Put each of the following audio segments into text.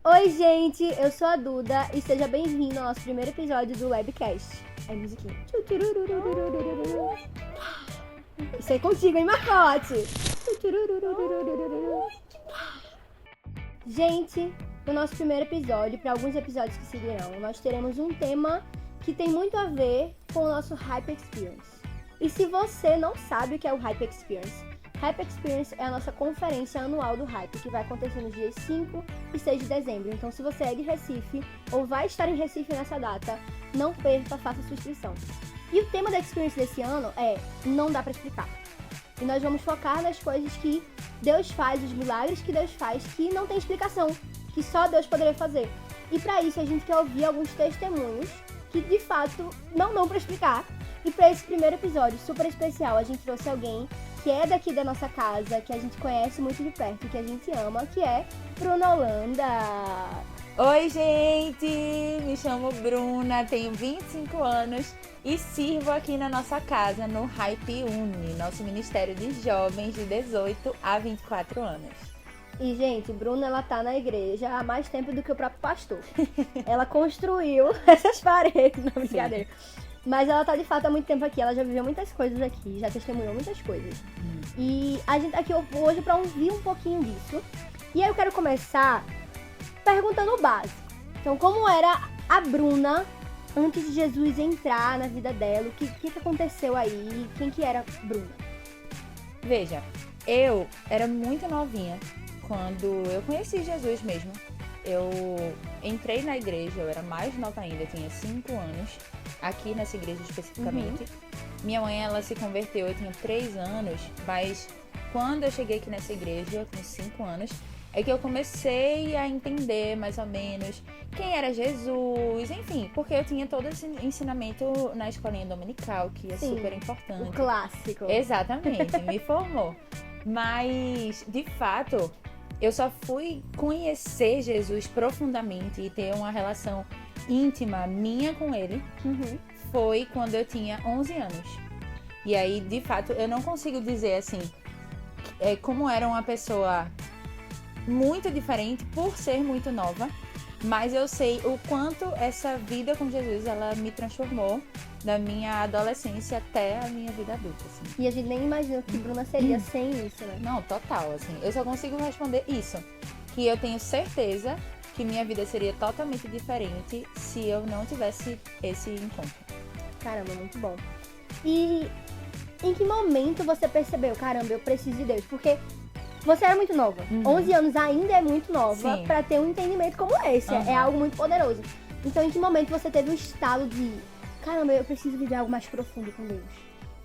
Oi, gente, eu sou a Duda e seja bem-vindo ao nosso primeiro episódio do Webcast. Aí, musiquinha. Isso é contigo, hein, Marcote? Gente, no nosso primeiro episódio, para alguns episódios que seguirão, nós teremos um tema que tem muito a ver com o nosso Hype Experience. E se você não sabe o que é o Hype Experience é a nossa conferência anual do Hype, que vai acontecer nos dias 5 e 6 de dezembro. Então, se você é de Recife ou vai estar em Recife nessa data, não perca, faça sua inscrição. E o tema da Experience desse ano é Não Dá Pra Explicar. E nós vamos focar nas coisas que Deus faz, os milagres que Deus faz, que não tem explicação, que só Deus poderia fazer. E para isso, a gente quer ouvir alguns testemunhos que, de fato, não dão pra explicar. E para esse primeiro episódio super especial, a gente trouxe alguém que é daqui da nossa casa, que a gente conhece muito de perto, que a gente ama, que é Bruna Holanda. Oi, gente! Me chamo Bruna, tenho 25 anos e sirvo aqui na nossa casa, no Hype Uni, nosso Ministério de Jovens de 18 a 24 anos. E, gente, Bruna, ela tá na igreja há mais tempo do que o próprio pastor. Ela construiu essas paredes, não, brincadeira. Sim. Mas ela tá, de fato, há muito tempo aqui. Ela já viveu muitas coisas aqui, já testemunhou muitas coisas. E a gente tá aqui hoje pra ouvir um pouquinho disso. E aí eu quero começar perguntando o básico. Então, como era a Bruna antes de Jesus entrar na vida dela? O que aconteceu aí? Quem que era a Bruna? Veja, eu era muito novinha quando eu conheci Jesus mesmo. Eu entrei na igreja, eu era mais nova ainda, eu tinha 5 anos, aqui nessa igreja especificamente. Minha mãe, ela se converteu, eu tinha 3 anos, mas quando eu cheguei aqui nessa igreja, com 5 anos, é que eu comecei a entender mais ou menos quem era Jesus, enfim, porque eu tinha todo esse ensinamento na escolinha dominical, que é super importante. O clássico. Exatamente, me formou. Mas, de fato, eu só fui conhecer Jesus profundamente e ter uma relação íntima minha com ele, foi quando eu tinha 11 anos. E aí, de fato, eu não consigo dizer assim, como era uma pessoa muito diferente por ser muito nova, mas eu sei o quanto essa vida com Jesus, ela me transformou da minha adolescência até a minha vida adulta, assim. E a gente nem imagina o que Bruna seria sem isso, né? Não, total, assim. Eu só consigo responder isso, que eu tenho certeza que minha vida seria totalmente diferente se eu não tivesse esse encontro. Caramba, muito bom. E em que momento você percebeu, caramba, eu preciso de Deus? Porque você era muito nova. 11 anos ainda é muito nova pra ter um entendimento como esse. É algo muito poderoso. Então, em que momento você teve o estalo de, caramba, eu preciso viver algo mais profundo com Deus?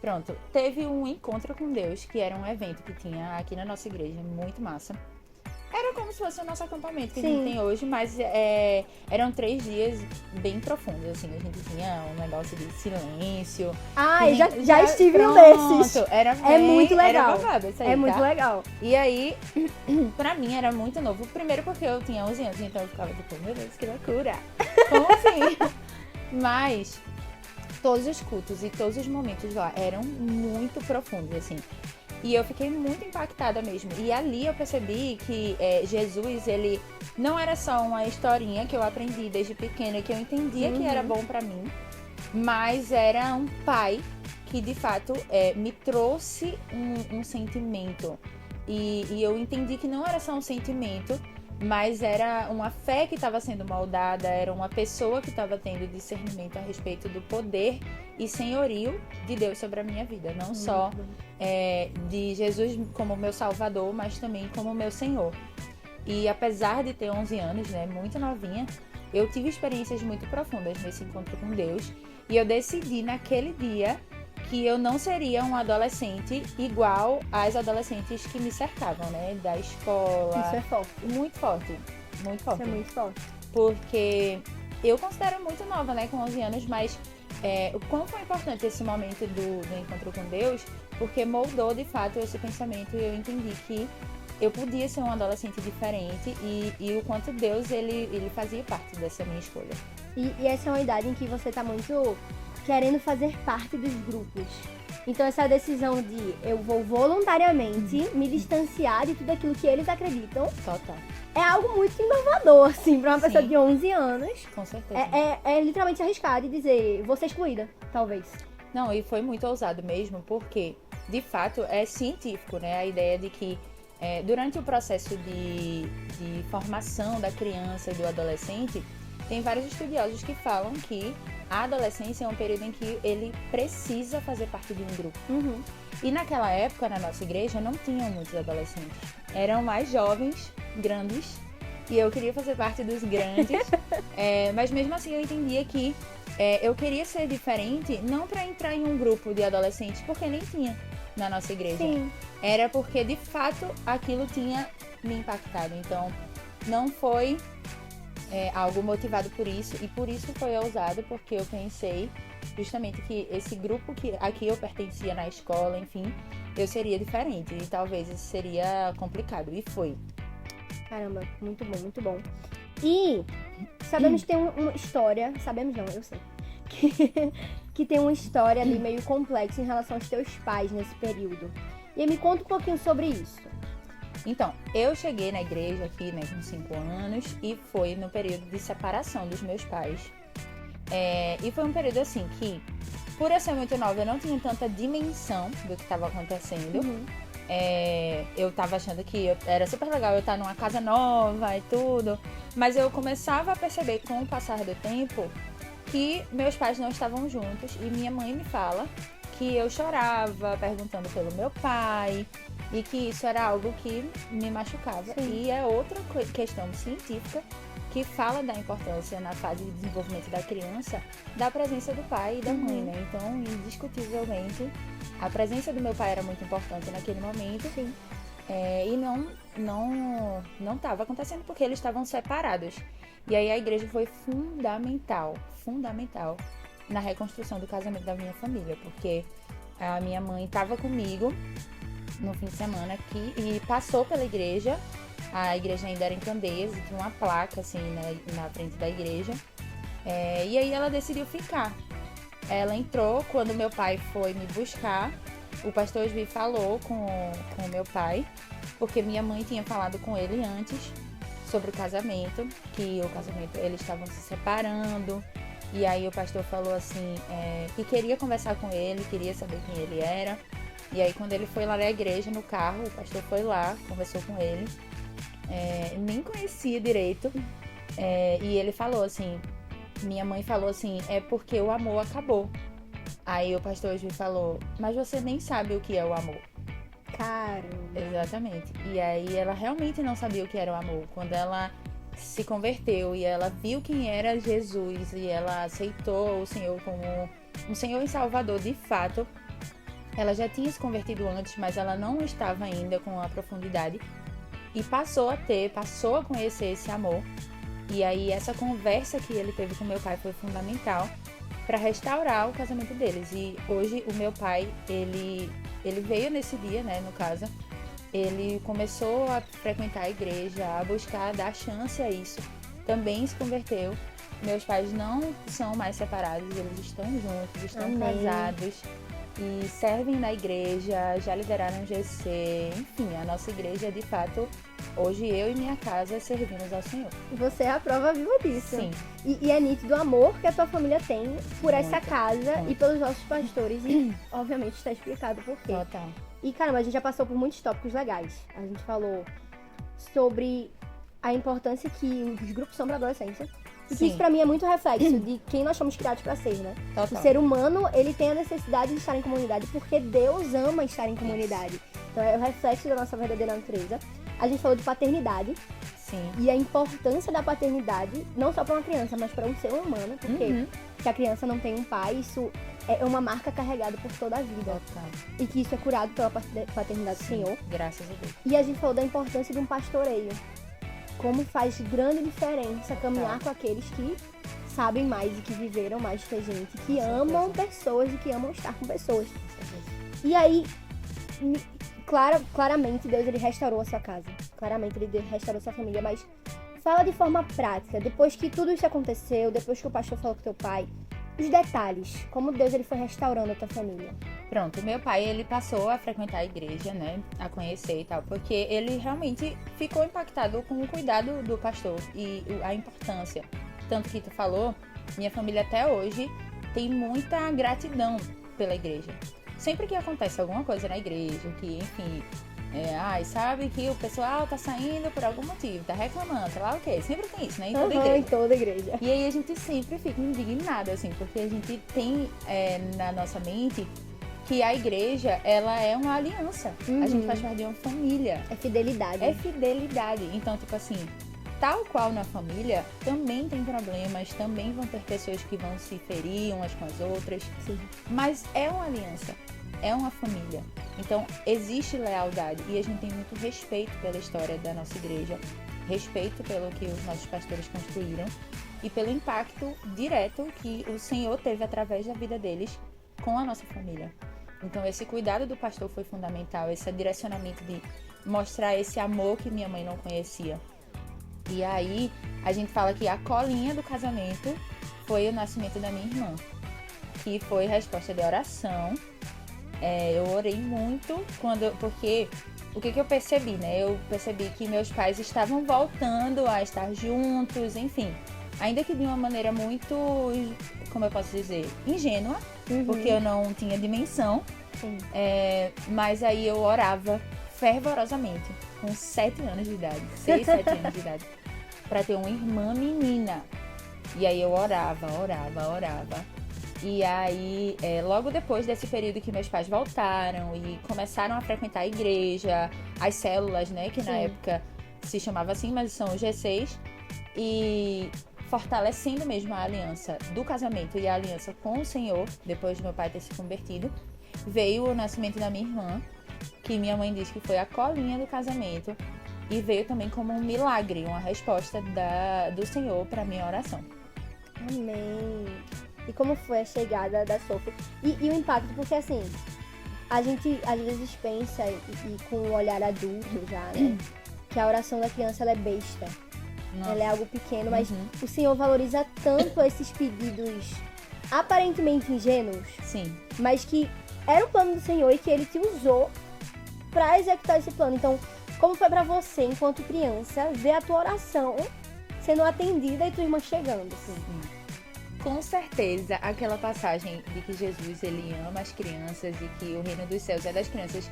Pronto, teve um encontro com Deus, que era um evento que tinha aqui na nossa igreja, muito massa. Era como se fosse o nosso acampamento que a gente tem hoje, mas eram 3 dias bem profundos, assim. A gente tinha um negócio de silêncio. Ah, já estive num desses. É muito legal. Era babado, isso aí, é muito legal. E aí, pra mim era muito novo. Primeiro porque eu tinha 11 anos, então eu ficava tipo, meu Deus, que loucura. Como assim? Mas todos os cultos e todos os momentos lá eram muito profundos, assim. E eu fiquei muito impactada mesmo. E ali eu percebi que Jesus, ele não era só uma historinha que eu aprendi desde pequena, que eu entendia que era bom pra mim, mas era um pai que, de fato, me trouxe um sentimento. E eu entendi que não era só um sentimento, mas era uma fé que estava sendo moldada, era uma pessoa que estava tendo discernimento a respeito do poder e senhorio de Deus sobre a minha vida. Não só de Jesus como meu salvador, mas também como meu Senhor. E apesar de ter 11 anos, né, muito novinha, eu tive experiências muito profundas nesse encontro com Deus. E eu decidi naquele dia que eu não seria uma adolescente igual às adolescentes que me cercavam, né? Da escola. Isso é forte. Muito forte. Muito forte. Isso é muito forte. Porque eu considero muito nova, né? Com 11 anos, mas o quão foi importante esse momento do encontro com Deus, porque moldou, de fato, esse pensamento e eu entendi que eu podia ser uma adolescente diferente e o quanto Deus, ele fazia parte dessa minha escolha. E essa é uma idade em que você tá muito querendo fazer parte dos grupos. Então essa decisão de eu vou voluntariamente me distanciar de tudo aquilo que eles acreditam. Total. é algo muito inovador, assim, pra uma Sim. pessoa de 11 anos. Com certeza. É literalmente se arriscar e dizer, vou ser excluída, talvez. Não, e foi muito ousado mesmo, porque, de fato, é científico, né? A ideia de que durante o processo de formação da criança e do adolescente, tem vários estudiosos que falam que a adolescência é um período em que ele precisa fazer parte de um grupo. Uhum. E naquela época, na nossa igreja, não tinham muitos adolescentes. Eram mais jovens, grandes, e eu queria fazer parte dos grandes. Mas mesmo assim eu entendia que eu queria ser diferente, não para entrar em um grupo de adolescentes, porque nem tinha na nossa igreja. Sim. Era porque, de fato, aquilo tinha me impactado. Então, não foi algo motivado por isso, e por isso foi ousado, porque eu pensei justamente que esse grupo a que eu pertencia na escola, enfim, eu seria diferente, e talvez isso seria complicado, e foi. Caramba, muito bom, muito bom. E sabemos que tem uma história, sabemos não, eu sei, que tem uma história ali meio complexa em relação aos teus pais nesse período. E aí me conta um pouquinho sobre isso. Então, eu cheguei na igreja aqui, né, com 5 anos, e foi no período de separação dos meus pais. E foi um período assim que, por eu ser muito nova, eu não tinha tanta dimensão do que estava acontecendo. Uhum. Eu tava achando que era super legal eu estar numa casa nova e tudo, mas eu começava a perceber com o passar do tempo que meus pais não estavam juntos, e minha mãe me fala que eu chorava perguntando pelo meu pai e que isso era algo que me machucava. Sim. E é outra questão científica que fala da importância na fase de desenvolvimento da criança da presença do pai e da mãe, né? Então, indiscutivelmente, a presença do meu pai era muito importante naquele momento. Sim. E não estava acontecendo porque eles estavam separados. E aí a igreja foi fundamental na reconstrução do casamento da minha família, porque a minha mãe estava comigo no fim de semana aqui e passou pela igreja. A igreja ainda era em Candeias, tinha uma placa assim, né, na frente da igreja. E aí ela decidiu ficar. Ela entrou quando meu pai foi me buscar. O pastor Osvi falou com o meu pai, porque minha mãe tinha falado com ele antes sobre o casamento, que o casamento, eles estavam se separando. E aí o pastor falou assim, que queria conversar com ele, queria saber quem ele era. E aí quando ele foi lá na igreja, no carro, o pastor foi lá, conversou com ele. Nem conhecia direito. E ele falou assim, minha mãe falou assim, é porque o amor acabou. Aí o pastor Osvi falou, mas você nem sabe o que é o amor. Caramba. Exatamente. E aí ela realmente não sabia o que era o amor. Quando ela se converteu e ela viu quem era Jesus e ela aceitou o Senhor como um Senhor e Salvador de fato, ela já tinha se convertido antes, mas ela não estava ainda com a profundidade e passou a conhecer esse amor. E aí essa conversa que ele teve com meu pai foi fundamental para restaurar o casamento deles. E hoje o meu pai, ele veio nesse dia, né, no caso, ele começou a frequentar a igreja, a buscar dar chance a isso, também se converteu. Meus pais não são mais separados, eles estão juntos, estão Amém. casados e servem na igreja, já lideraram GC, enfim, a nossa igreja de fato, hoje eu e minha casa servimos ao Senhor. Você é a prova viva disso. Sim. E é nítido o amor que a tua família tem por essa Muito, casa muito. e pelos nossos pastores. E, obviamente, está explicado por quê. Total. E, caramba, a gente já passou por muitos tópicos legais. A gente falou sobre a importância que os grupos são para adolescência. E que Sim. isso, pra mim, é muito reflexo de quem nós somos criados para ser, né? Total. O ser humano, ele tem a necessidade de estar em comunidade porque Deus ama estar em comunidade. Então, é o reflexo da nossa verdadeira natureza. A gente falou de paternidade. Sim. E a importância da paternidade, não só para uma criança, mas para um ser humano, porque se a criança não tem um pai, isso é uma marca carregada por toda a vida. Total. E que isso é curado pela paternidade do Senhor. Graças a Deus. E a gente falou da importância de um pastoreio. Como faz grande diferença caminhar com aqueles que sabem mais e que viveram mais que a gente, que amam pessoas e que amam estar com pessoas. E aí, claramente, Deus ele restaurou a sua casa. Claramente, ele restaurou a sua família. Mas fala de forma prática. Depois que tudo isso aconteceu, depois que o pastor falou com teu pai, os detalhes. Como Deus ele foi restaurando a tua família. Pronto, meu pai, ele passou a frequentar a igreja, né, a conhecer e tal, porque ele realmente ficou impactado com o cuidado do pastor e a importância. Tanto que tu falou, minha família até hoje tem muita gratidão pela igreja. Sempre que acontece alguma coisa na igreja, que, enfim, sabe que o pessoal tá saindo por algum motivo, tá reclamando, tá lá o quê? Sempre tem isso, né, em toda igreja. Em toda igreja. E aí a gente sempre fica indignada, assim, porque a gente tem na nossa mente que a igreja, ela é uma aliança. A gente faz parte de uma família. É fidelidade. É fidelidade. Então, tipo assim, tal qual na família, também tem problemas, também vão ter pessoas que vão se ferir umas com as outras. Sim. Mas é uma aliança, é uma família. Então, existe lealdade e a gente tem muito respeito pela história da nossa igreja, respeito pelo que os nossos pastores construíram e pelo impacto direto que o Senhor teve através da vida deles com a nossa família. Então, esse cuidado do pastor foi fundamental, esse direcionamento de mostrar esse amor que minha mãe não conhecia. E aí, a gente fala que a colinha do casamento foi o nascimento da minha irmã, que foi resposta de oração. Eu orei muito, porque o que eu percebi, né? Eu percebi que meus pais estavam voltando a estar juntos, enfim. Ainda que de uma maneira muito, como eu posso dizer, ingênua, porque eu não tinha dimensão. Mas aí eu orava fervorosamente, com 7 anos de idade, 6, 7 anos de idade, pra ter uma irmã menina. E aí eu orava. E aí, logo depois desse período que meus pais voltaram e começaram a frequentar a igreja, as células, né, que na época se chamava assim, mas são os G6, e fortalecendo mesmo a aliança do casamento e a aliança com o Senhor, depois de meu pai ter se convertido, veio o nascimento da minha irmã, que minha mãe diz que foi a colinha do casamento, e veio também como um milagre, uma resposta do Senhor para minha oração. Amém. E como foi a chegada da Sophie? E o impacto, porque assim, a gente às vezes pensa, e com o olhar adulto já, né, que a oração da criança ela é besta. Nossa. Ela é algo pequeno, mas o Senhor valoriza tanto esses pedidos aparentemente ingênuos, sim, mas que era o plano do Senhor e que Ele te usou pra executar esse plano. Então, como foi pra você, enquanto criança, ver a tua oração sendo atendida e tua irmã chegando, assim? Com certeza, aquela passagem de que Jesus, ele ama as crianças e que o reino dos céus é das crianças,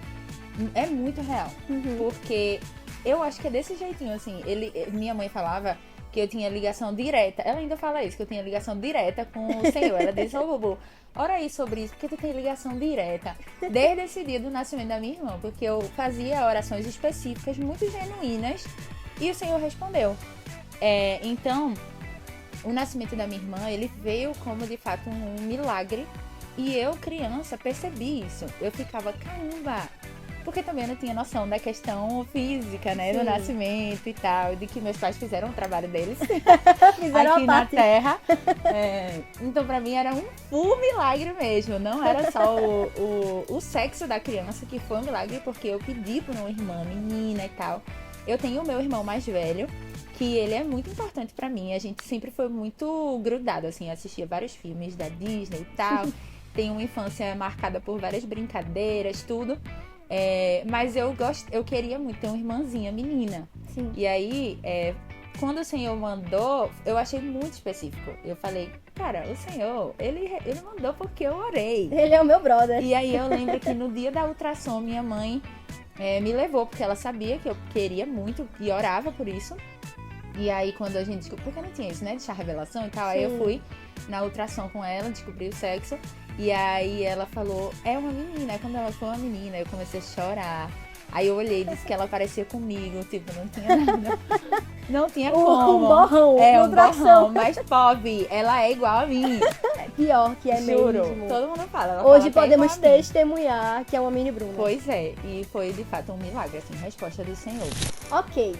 é muito real. Porque eu acho que é desse jeitinho, assim. Minha mãe falava que eu tinha ligação direta. Ela ainda fala isso, que eu tinha ligação direta com o Senhor. Ela disse, Bubu, ora aí sobre isso, porque tu tem ligação direta. Desde esse dia do nascimento da minha irmã, porque eu fazia orações específicas, muito genuínas, e o Senhor respondeu. Então, o nascimento da minha irmã, ele veio como, de fato, um milagre. E eu, criança, percebi isso. Eu ficava, caramba! Porque também eu não tinha noção da questão física, né? Do nascimento e tal. De que meus pais fizeram o trabalho deles fizeram aqui na Terra. Então, pra mim, era um full milagre mesmo. Não era só o sexo da criança que foi um milagre, porque eu pedi por uma irmã menina e tal. Eu tenho o meu irmão mais velho, que ele é muito importante pra mim. A gente sempre foi muito grudado, assim, assistia vários filmes da Disney e tal. Tem uma infância marcada por várias brincadeiras, tudo. Mas eu queria muito ter uma irmãzinha menina. Sim. E aí, quando o Senhor mandou, eu achei muito específico. Eu falei, cara, o Senhor, ele mandou porque eu orei. Ele é o meu brother. E aí eu lembro que no dia da ultrassom, minha mãe me levou, porque ela sabia que eu queria muito e orava por isso. E aí, quando a gente descobriu, porque não tinha isso, né, de chá revelação e tal, aí eu fui na ultrassom com ela, descobri o sexo, e aí ela falou, é uma menina. Aí quando ela foi uma menina, eu comecei a chorar. Aí eu olhei e disse que ela parecia comigo, tipo, não tinha nada. Não tinha como. Um borrão. Um borrão, mas pobre, ela é igual a mim. Pior que é Juro, mesmo. todo mundo fala. Ela Hoje fala podemos testemunhar que é uma mini Bruna. Pois é, e foi de fato um milagre, assim, resposta do Senhor. Ok,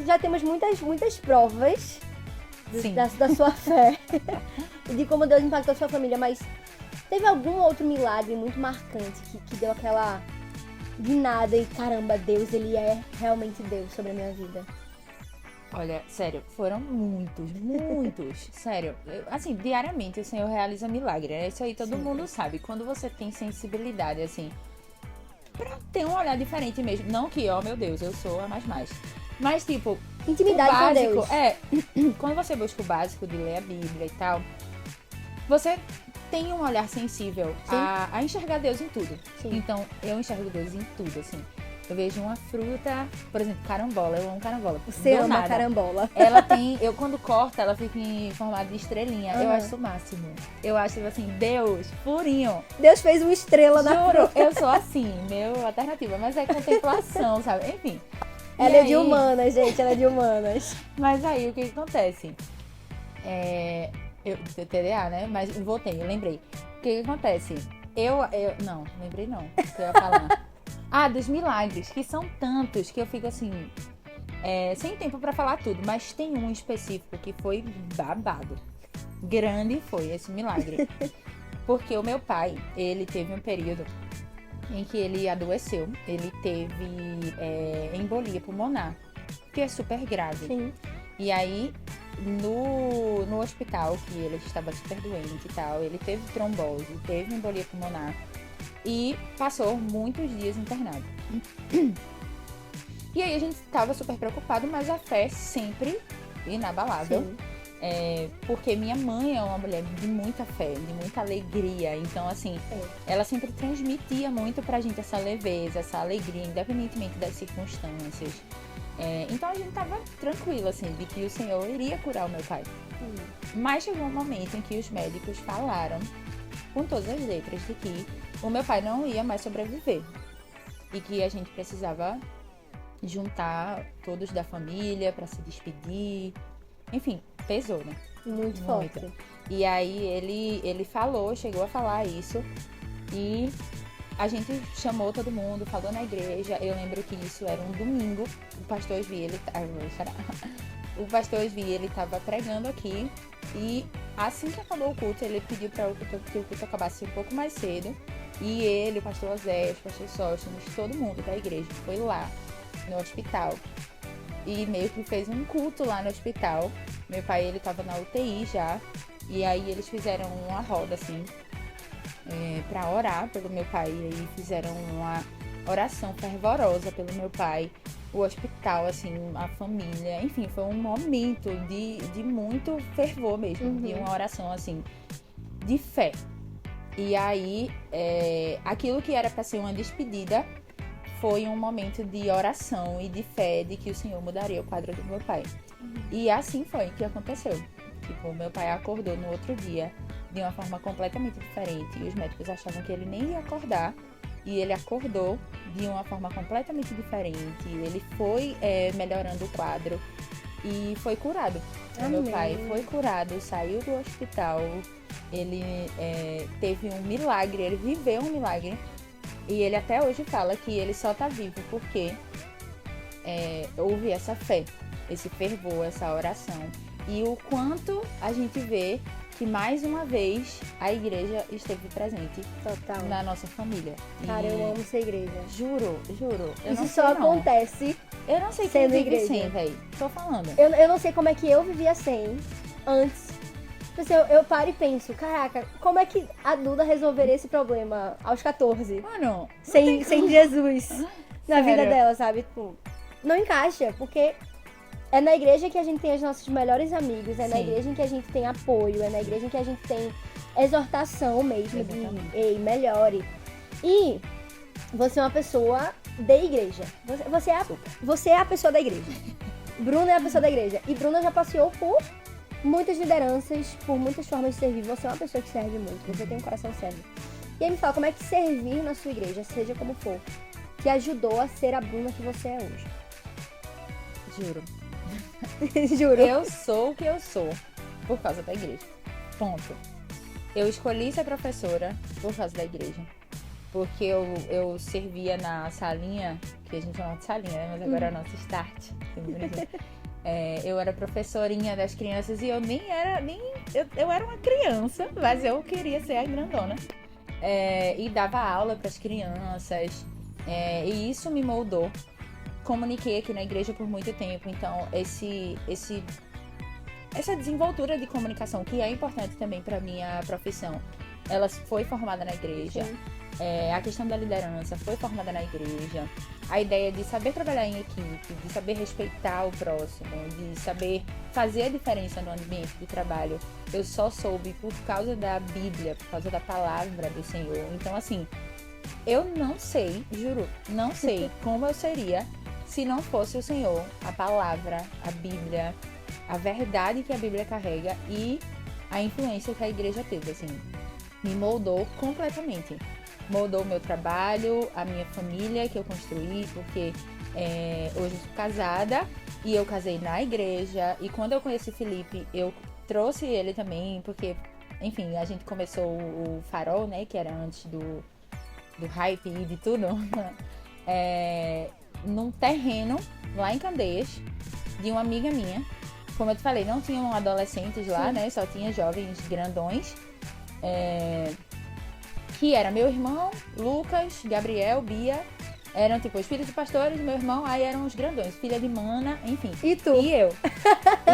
já temos muitas provas da sua fé e de como Deus impactou a sua família, mas teve algum outro milagre muito marcante que deu aquela de nada e caramba, Deus, ele é realmente Deus sobre a minha vida? Olha, sério, foram muitos. Sério, assim, diariamente o Senhor realiza milagre, né? Isso aí todo mundo sabe. Quando você tem sensibilidade, assim, pra ter um olhar diferente mesmo. Não que, ó, meu Deus, eu sou a mais. Mas, tipo, Intimidade o básico, com Deus. quando você busca o básico de ler a Bíblia e tal, você tem um olhar sensível a enxergar Deus em tudo. Sim. Então, eu enxergo Deus em tudo, assim. Eu vejo uma fruta, por exemplo, carambola. Eu amo carambola. Você Do ama nada. carambola. Ela tem... quando corta, ela fica em formato de estrelinha. Eu Aham. acho o máximo. Eu acho, assim, Deus, purinho. Deus fez uma estrela na Juro, fruta. eu sou assim, meu alternativa. Mas é contemplação, sabe? Enfim. Ela E é de aí- humanas, gente. Ela é de humanas. Mas aí, o que acontece? Eu TDA, né? Mas voltei, eu lembrei. O que acontece? Não, lembrei não. O que eu ia falar? Dos milagres, que são tantos que eu fico assim, sem tempo pra falar tudo, mas tem um específico que foi babado. Grande foi esse milagre. Porque o meu pai, ele teve um período em que ele adoeceu. Ele teve embolia pulmonar, que é super grave. Sim. E aí, no hospital, que ele estava super doente e tal, ele teve trombose, teve embolia pulmonar e passou muitos dias internado. E aí a gente estava super preocupado, mas a fé sempre inabalável. Sim. Porque minha mãe é uma mulher de muita fé, de muita alegria. Então, assim, ela sempre transmitia muito pra gente essa leveza, essa alegria, independentemente das circunstâncias. Então a gente tava tranquilo, assim, de que o Senhor iria curar o meu pai. Mas chegou um momento em que os médicos falaram, com todas as letras, de que o meu pai não ia mais sobreviver. E que a gente precisava juntar todos da família pra se despedir. Enfim, pesou, né? Muito forte. E aí ele chegou a falar isso. E a gente chamou todo mundo, falou na igreja. Eu lembro que isso era um domingo. O pastor Osvi, O pastor Osvi, ele tava pregando aqui. E assim que acabou o culto, ele pediu para que o culto acabasse um pouco mais cedo. E ele, o pastor Osés, o pastor Sóstenes, todo mundo da igreja foi lá no hospital. E meio que fez um culto lá no hospital. Meu pai, ele tava na UTI já. E aí eles fizeram uma roda, assim, pra orar pelo meu pai. E aí fizeram uma oração fervorosa pelo meu pai. O hospital, assim, a família. Enfim, foi um momento de muito fervor mesmo. De uma oração, assim, de fé. E aí, aquilo que era pra ser uma despedida foi um momento de oração e de fé de que o Senhor mudaria o quadro do meu pai. E assim foi que aconteceu. Tipo, meu pai acordou no outro dia de uma forma completamente diferente. E os médicos achavam que ele nem ia acordar. E ele acordou de uma forma completamente diferente. Ele foi melhorando o quadro e foi curado. O meu pai foi curado, saiu do hospital. Ele teve um milagre, ele viveu um milagre. E ele até hoje fala que ele só tá vivo porque houve essa fé, esse fervor, essa oração. E o quanto a gente vê que mais uma vez a igreja esteve presente Total. na nossa família. Cara, eu amo essa igreja. Juro. Eu Isso não só sei, não. acontece. Eu não sei sendo quem vive igreja. sem, velho. Tô falando. Eu não sei como é que eu vivia sem antes. Tipo assim, eu paro e penso, caraca, como é que a Duda resolveria esse problema aos 14? Mano, Sem Jesus na vida Sério. dela, sabe? Tipo, não encaixa, porque é na igreja que a gente tem os nossos melhores amigos, é na Sim. igreja em que a gente tem apoio, é na igreja em que a gente tem exortação mesmo Exatamente. de ei, melhore. E você é uma pessoa de igreja. Você é a pessoa da igreja. Bruna é a pessoa da igreja. E Bruna já passeou por muitas lideranças, por muitas formas de servir. Você é uma pessoa que serve muito, você tem um coração serve. E aí me fala, como é que servir na sua igreja, seja como for, que ajudou a ser a Bruna que você é hoje? juro. Juro. Eu sou o que eu sou por causa da igreja. Ponto. Eu escolhi ser professora por causa da igreja. Porque eu servia na salinha, que a gente chama de salinha, né? Mas agora é a nossa start. Eu era professorinha das crianças e eu eu era uma criança, mas eu queria ser a grandona. E dava aula para as crianças. E isso me moldou comuniquei aqui na igreja por muito tempo, então essa desenvoltura de comunicação, que é importante também para minha profissão, ela foi formada na igreja. A questão da liderança foi formada na igreja. A ideia de saber trabalhar em equipe, de saber respeitar o próximo, de saber fazer a diferença no ambiente de trabalho, eu só soube por causa da Bíblia, por causa da palavra do Senhor. Então, assim, eu não sei, juro, não sei como eu seria se não fosse o Senhor, a palavra, a Bíblia, a verdade que a Bíblia carrega e a influência que a igreja teve, assim, me moldou completamente. Moldou o meu trabalho, a minha família que eu construí, porque hoje eu sou casada e eu casei na igreja. E quando eu conheci Felipe, eu trouxe ele também, porque, enfim, a gente começou o Farol, né, que era antes do hype e de tudo, num terreno lá em Candeias, de uma amiga minha. Como eu te falei, não tinham adolescentes lá, Sim. né, só tinha jovens grandões. Que era meu irmão, Lucas, Gabriel, Bia, eram tipo os filhos de pastores, meu irmão, aí eram os grandões, filha de mana, enfim. E tu? E eu.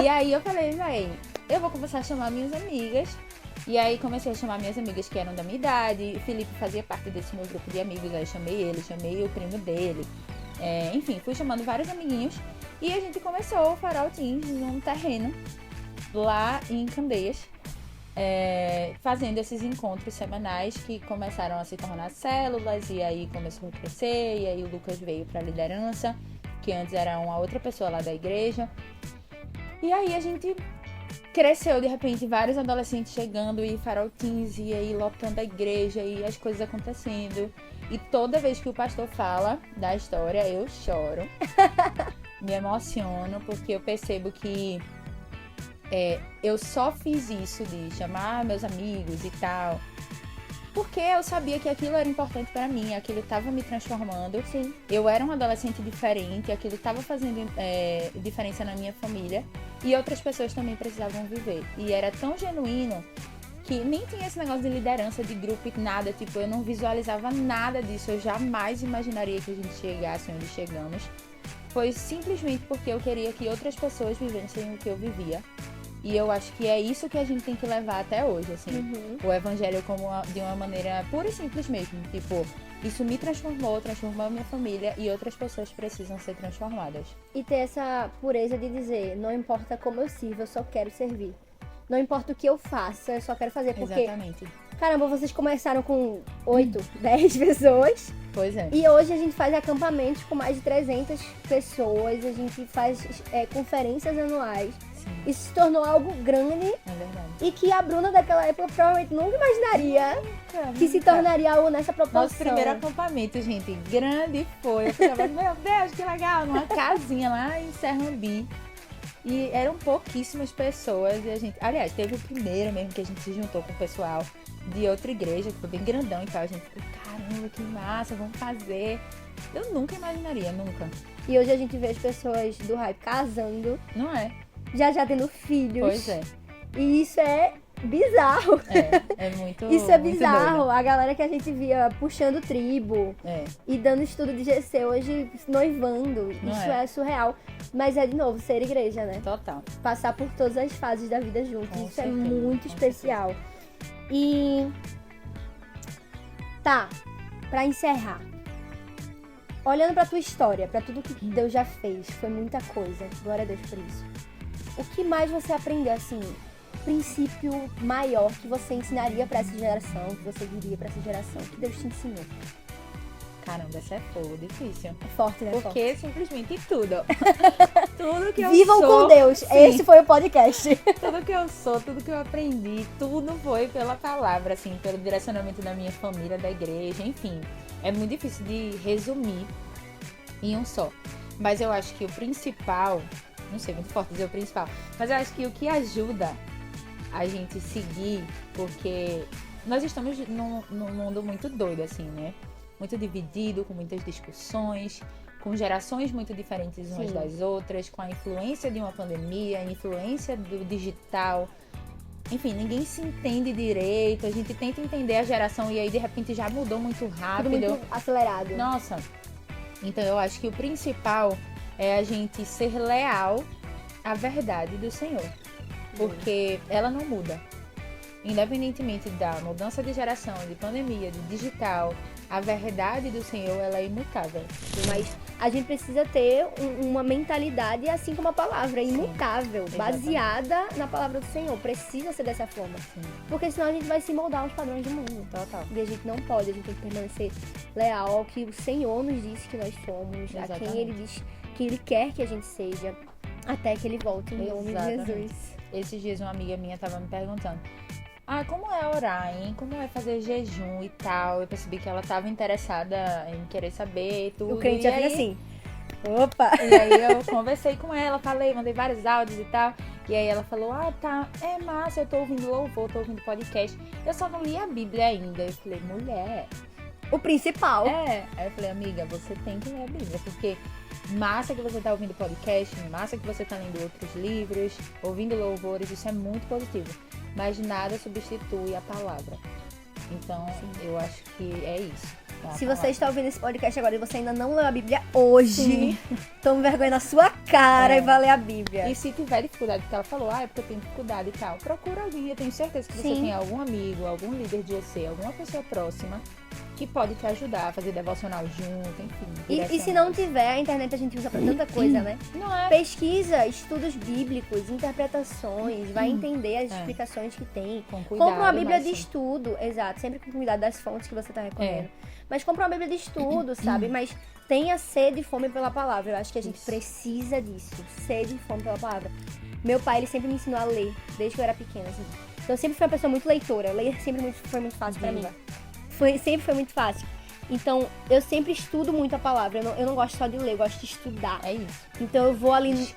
E aí eu falei, véi, eu vou começar a chamar minhas amigas. E aí comecei a chamar minhas amigas que eram da minha idade. O Felipe fazia parte desse meu grupo de amigos, aí chamei ele, chamei o primo dele. Enfim, fui chamando vários amiguinhos. E a gente começou o Farol Teens num terreno lá em Candeias. Fazendo esses encontros semanais que começaram a se tornar células, e aí começou a crescer, e aí o Lucas veio para a liderança, que antes era uma outra pessoa lá da igreja. E aí a gente cresceu, de repente, vários adolescentes chegando, e Farol Teens, e aí lotando a igreja, e as coisas acontecendo. E toda vez que o pastor fala da história, eu choro, me emociono, porque eu percebo que eu só fiz isso de chamar meus amigos e tal, porque eu sabia que aquilo era importante pra mim, aquilo estava me transformando. Sim. Eu era um adolescente diferente, aquilo estava fazendo diferença na minha família, e outras pessoas também precisavam viver. E era tão genuíno que nem tinha esse negócio de liderança, de grupo e nada, tipo, eu não visualizava nada disso, eu jamais imaginaria que a gente chegasse onde chegamos. Foi simplesmente porque eu queria que outras pessoas vivessem o que eu vivia. E eu acho que é isso que a gente tem que levar até hoje, assim. O evangelho de uma maneira pura e simples mesmo. Tipo, isso me transformou a minha família, e outras pessoas precisam ser transformadas. E ter essa pureza de dizer, não importa como eu sirvo, eu só quero servir. Não importa o que eu faça, eu só quero fazer. Porque, Exatamente. caramba, vocês começaram com 8, 10 pessoas. Pois é. E hoje a gente faz acampamentos com mais de 300 pessoas. A gente faz conferências anuais. Sim, Isso se tornou algo grande é verdade. e que a Bruna daquela época provavelmente nunca imaginaria que se tornaria algo nessa proporção. Nosso primeiro acampamento, gente, grande foi. Eu ficava, meu Deus, que legal, numa casinha lá em Serrambi. E eram pouquíssimas pessoas, e a gente... Aliás, teve o primeiro mesmo que a gente se juntou com o pessoal de outra igreja, que foi bem grandão e tal. A gente ficou, caramba, que massa, vamos fazer. Eu nunca imaginaria, nunca. E hoje a gente vê as pessoas do hype casando, Não é? já tendo filhos. Pois é. E isso é bizarro. É muito Isso é muito bizarro. doido. A galera que a gente via puxando tribo e dando estudo de GC, hoje noivando. Não Isso é? é surreal. Mas é, de novo, ser igreja, né? Total. Passar por todas as fases da vida juntos. Com Isso é certeza, muito com especial. E... Tá, pra encerrar. Olhando pra tua história, pra tudo que Deus já fez, foi muita coisa. Glória a Deus por isso. O que mais você aprendeu, assim, princípio maior que você ensinaria pra essa geração, que você diria pra essa geração, que Deus te ensinou? Caramba, essa é fogo, difícil. É forte, né? Porque simplesmente tudo. Tudo que eu Vivam sou... com Deus. Sim. Esse foi o podcast. Tudo que eu sou, tudo que eu aprendi, tudo foi pela palavra, assim, pelo direcionamento da minha família, da igreja, enfim. É muito difícil de resumir em um só. Mas eu acho que o principal, não sei, muito forte dizer o principal, mas eu acho que o que ajuda a gente seguir, porque nós estamos num mundo muito doido, assim, né? Muito dividido, com muitas discussões, com gerações muito diferentes umas Sim. das outras, com a influência de uma pandemia, a influência do digital. Enfim, ninguém se entende direito, a gente tenta entender a geração e aí de repente já mudou muito Tudo rápido. muito acelerado. Nossa, Então eu acho que o principal é a gente ser leal à verdade do Senhor. Porque ela não muda. Independentemente da mudança de geração, de pandemia, de digital, a verdade do Senhor, ela é imutável. Mas a gente precisa ter uma mentalidade assim como a palavra, Sim, imutável, baseada na palavra do Senhor. Precisa ser dessa forma. Sim. Porque senão a gente vai se moldar aos padrões do mundo. Total. E a gente não pode, a gente tem que permanecer leal ao que o Senhor nos disse que nós somos, a Exatamente. quem Ele diz que Ele quer que a gente seja, até que Ele volte em nome de Exatamente. Jesus. Esses dias uma amiga minha tava me perguntando: como é orar, hein? Como é fazer jejum e tal? Eu percebi que ela tava interessada em querer saber tudo. O crente já e fica aí, assim, opa! E aí eu conversei com ela, mandei vários áudios e tal. E aí ela falou, tá, é massa, eu tô ouvindo louvor, tô ouvindo podcast. Eu só não li a Bíblia ainda. Eu falei, mulher. O principal. Aí eu falei, amiga, você tem que ler a Bíblia, porque massa que você tá ouvindo podcast, massa que você tá lendo outros livros, ouvindo louvores, isso é muito positivo. Mas nada substitui a palavra. Então, eu acho que é isso. Se você está ouvindo esse podcast agora e você ainda não leu a Bíblia hoje, tome vergonha na sua cara e vá ler a Bíblia. E se tiver dificuldade, porque ela falou, é porque eu tenho dificuldade e tal, procura alguém. Eu tenho certeza que você Sim. tem algum amigo, algum líder de EC, alguma pessoa próxima que pode te ajudar a fazer devocional junto, enfim. E se não tiver, a internet a gente usa pra tanta coisa, né? Não é? Pesquisa, estudos bíblicos, interpretações, vai entender as explicações que tem. Com cuidado. Compra uma Bíblia mas de sim. estudo, exato, sempre com cuidado das fontes que você tá recorrendo. Mas compra uma Bíblia de estudo, sabe? Mas tenha sede e fome pela palavra. Eu acho que a gente precisa disso, sede e fome pela palavra. Meu pai, ele sempre me ensinou a ler, desde que eu era pequena, assim. Então eu sempre fui uma pessoa muito leitora, ler sempre foi muito fácil pra mim. Sempre foi muito fácil. Então, eu sempre estudo muito a palavra. Eu não gosto só de ler, eu gosto de estudar. É isso. Então, eu vou ali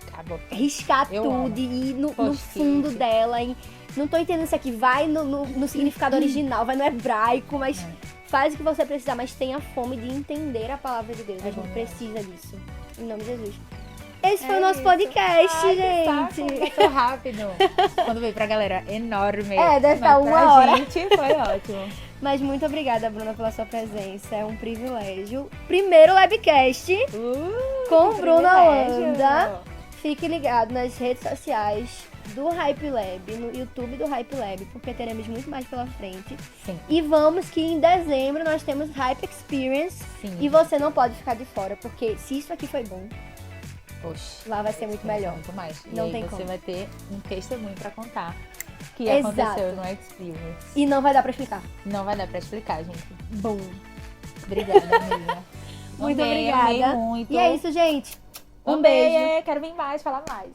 riscar Eu tudo amo. e ir no Post-it. fundo dela. E não tô entendendo isso aqui. Vai no significado original, vai no hebraico, mas faz o que você precisar. Mas tenha fome de entender a palavra de Deus. A gente precisa disso. Em nome de Jesus. Esse foi o nosso podcast, gente. Passou rápido. Quando veio pra galera, enorme. Deve estar Mas uma pra hora. gente foi ótimo. Mas muito obrigada, Bruna, pela sua presença. É um privilégio. Primeiro webcast com Bruna privilégio. Holanda. Fique ligado nas redes sociais do Hype Lab, no YouTube do Hype Lab, porque teremos muito mais pela frente. Sim. E vamos que em dezembro nós temos Hype Experience. Sim. E você não pode ficar de fora, porque se isso aqui foi bom, Poxa, lá vai ser muito melhor. muito mais. Não e aí tem você como. vai ter um testemunho pra contar que Exato. aconteceu no Experience. E não vai dar pra explicar. Não vai dar pra explicar, gente. Bom. Obrigada, amiga. Muito Amei, obrigada. amei muito. E é isso, gente. Um Amei, beijo. Quero vir mais, falar mais.